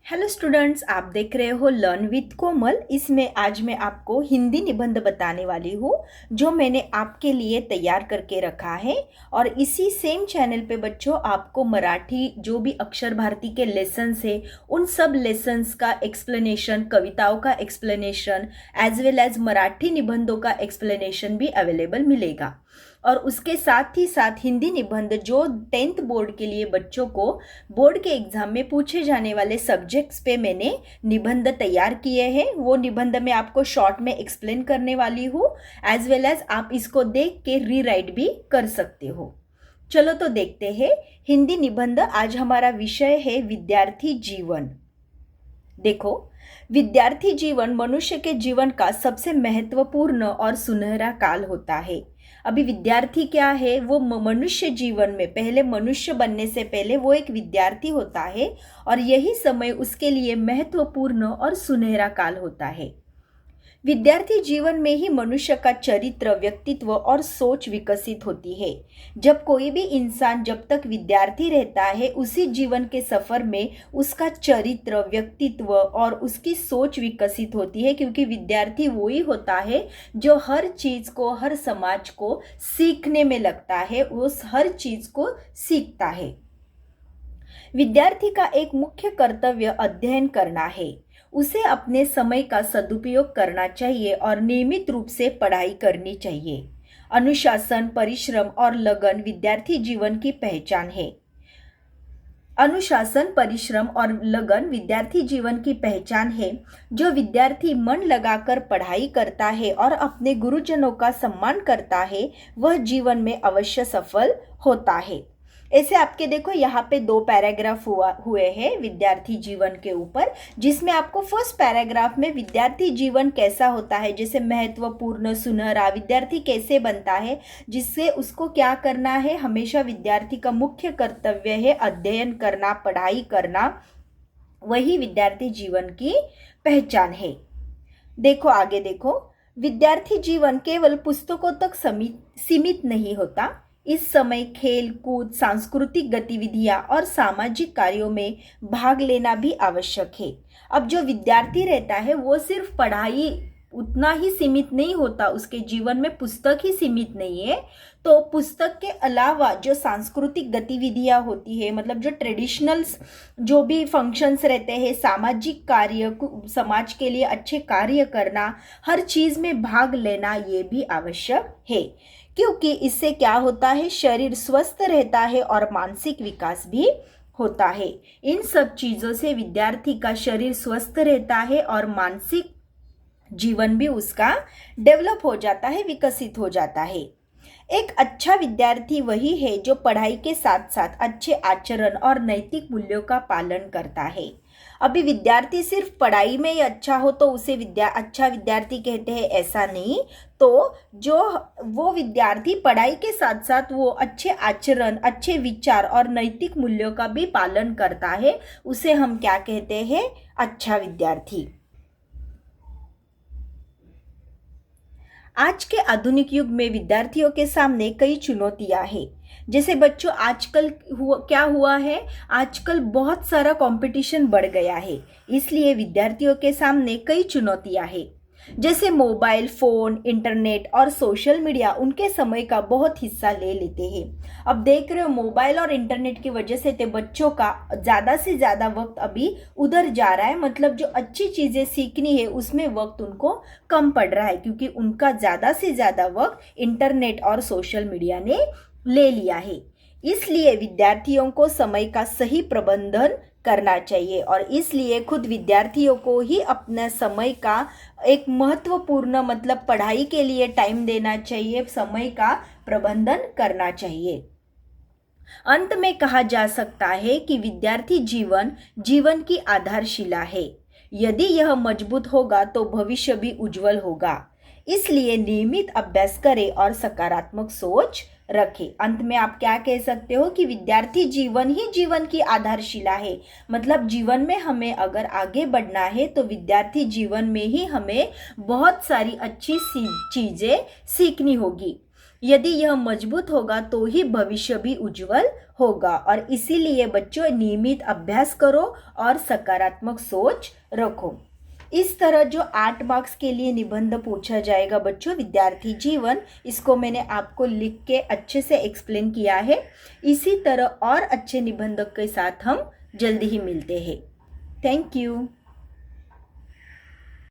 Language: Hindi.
हेलो स्टूडेंट्स, आप देख रहे हो लर्न विथ कोमल। इसमें आज मैं आपको हिंदी निबंध बताने वाली हूँ जो मैंने आपके लिए तैयार करके रखा है। और इसी सेम चैनल पे बच्चों आपको मराठी जो भी अक्षर भारती के लेसन्स है उन सब लेसन्स का एक्सप्लेनेशन, कविताओं का explanation as well as Marathi निबंधों का एक्सप्लेनेशन भी अवेलेबल मिलेगा। और उसके साथ ही साथ हिंदी निबंध जो 10th बोर्ड के लिए बच्चों को बोर्ड के एग्जाम में पूछे जाने वाले सब्जेक्ट्स पे मैंने निबंध तैयार किए हैं, वो निबंध मैं आपको शॉर्ट में एक्सप्लेन करने वाली हूँ। एज वेल एज आप इसको देख के रीराइट भी कर सकते हो। चलो तो देखते हैं हिंदी निबंध। आज हमारा विषय है विद्यार्थी जीवन। देखो, विद्यार्थी जीवन मनुष्य के जीवन का सबसे महत्वपूर्ण और सुनहरा काल होता है। अभी विद्यार्थी क्या है, वो मनुष्य जीवन में पहले मनुष्य बनने से पहले वो एक विद्यार्थी होता है और यही समय उसके लिए महत्वपूर्ण और सुनहरा काल होता है। विद्यार्थी जीवन में ही मनुष्य का चरित्र, व्यक्तित्व और सोच विकसित होती है। जब कोई भी इंसान जब तक विद्यार्थी रहता है उसी जीवन के सफर में उसका चरित्र, व्यक्तित्व और उसकी सोच विकसित होती है, क्योंकि विद्यार्थी वही होता है जो हर चीज को, हर समाज को सीखने में लगता है, उस हर चीज को सीखता है। विद्यार्थी का एक मुख्य कर्तव्य अध्ययन करना है। उसे अपने समय का सदुपयोग करना चाहिए और नियमित रूप से पढ़ाई करनी चाहिए। अनुशासन, परिश्रम और लगन विद्यार्थी जीवन की पहचान है। अनुशासन, परिश्रम और लगन विद्यार्थी जीवन की पहचान है। जो विद्यार्थी मन लगाकर पढ़ाई करता है और अपने गुरुजनों का सम्मान करता है वह जीवन में अवश्य सफल होता है। ऐसे आपके देखो यहाँ पे 2 पैराग्राफ हुए हैं विद्यार्थी जीवन के ऊपर, जिसमें आपको फर्स्ट पैराग्राफ में विद्यार्थी जीवन कैसा होता है, जैसे महत्वपूर्ण, सुनहरा, विद्यार्थी कैसे बनता है, जिससे उसको क्या करना है, हमेशा विद्यार्थी का मुख्य कर्तव्य है अध्ययन करना, पढ़ाई करना, वही विद्यार्थी जीवन की पहचान है। देखो आगे देखो, विद्यार्थी जीवन केवल पुस्तकों तक सीमित नहीं होता। इस समय खेल कूद, सांस्कृतिक गतिविधियां और सामाजिक कार्यों में भाग लेना भी आवश्यक है। अब जो विद्यार्थी रहता है वो सिर्फ पढ़ाई उतना ही सीमित नहीं होता, उसके जीवन में पुस्तक ही सीमित नहीं है। तो पुस्तक के अलावा जो सांस्कृतिक गतिविधियां होती है, मतलब जो ट्रेडिशनल्स जो भी फंक्शंस रहते हैं, सामाजिक कार्य, समाज के लिए अच्छे कार्य करना, हर चीज में भाग लेना, ये भी आवश्यक है। क्योंकि इससे क्या होता है, शरीर स्वस्थ रहता है और मानसिक विकास भी होता है। इन सब चीजों से विद्यार्थी का शरीर स्वस्थ रहता है और मानसिक जीवन भी उसका डेवलप हो जाता है, विकसित हो जाता है। एक अच्छा विद्यार्थी वही है जो पढ़ाई के साथ साथ अच्छे आचरण और नैतिक मूल्यों का पालन करता है। अभी विद्यार्थी सिर्फ पढ़ाई में ही अच्छा हो तो उसे अच्छा विद्यार्थी कहते हैं, ऐसा नहीं। तो जो वो विद्यार्थी पढ़ाई के साथ साथ वो अच्छे आचरण, अच्छे विचार और नैतिक मूल्यों का भी पालन करता है, उसे हम क्या कहते हैं, अच्छा विद्यार्थी। आज के आधुनिक युग में विद्यार्थियों के सामने कई चुनौतियां हैं। जैसे बच्चों आजकल क्या हुआ है, आजकल बहुत सारा कंपटीशन बढ़ गया है, इसलिए विद्यार्थियों के सामने कई चुनौतियां हैं। जैसे मोबाइल फोन, इंटरनेट और सोशल मीडिया उनके समय का बहुत हिस्सा ले लेते हैं। अब देख रहे हो मोबाइल और इंटरनेट की वजह से बच्चों का ज़्यादा से ज़्यादा वक्त अभी उधर जा रहा है, मतलब जो अच्छी चीज़ें सीखनी है उसमें वक्त उनको कम पड़ रहा है, क्योंकि उनका ज़्यादा से ज़्यादा वक्त इंटरनेट और सोशल मीडिया ने ले लिया है। इसलिए विद्यार्थियों को समय का सही प्रबंधन करना चाहिए और इसलिए खुद विद्यार्थियों को ही अपना समय का एक महत्वपूर्ण, मतलब पढ़ाई के लिए टाइम देना चाहिए, समय का प्रबंधन करना चाहिए। अंत में कहा जा सकता है कि विद्यार्थी जीवन जीवन की आधारशिला है। यदि यह मजबूत होगा तो भविष्य भी उज्जवल होगा। इसलिए नियमित अभ्यास करें और सकारात्मक सोच रखें। अंत में आप क्या कह सकते हो कि विद्यार्थी जीवन ही जीवन की आधारशिला है, मतलब जीवन में हमें अगर आगे बढ़ना है तो विद्यार्थी जीवन में ही हमें बहुत सारी अच्छी चीजें सीखनी होगी। यदि यह मजबूत होगा तो ही भविष्य भी उज्जवल होगा। और इसीलिए बच्चों नियमित अभ्यास करो और सकारात्मक सोच रखो। इस तरह जो 8 मार्क्स के लिए निबंध पूछा जाएगा बच्चों, विद्यार्थी जीवन, इसको मैंने आपको लिख के अच्छे से एक्सप्लेन किया है। इसी तरह और अच्छे निबंध के साथ हम जल्दी ही मिलते हैं। Thank you.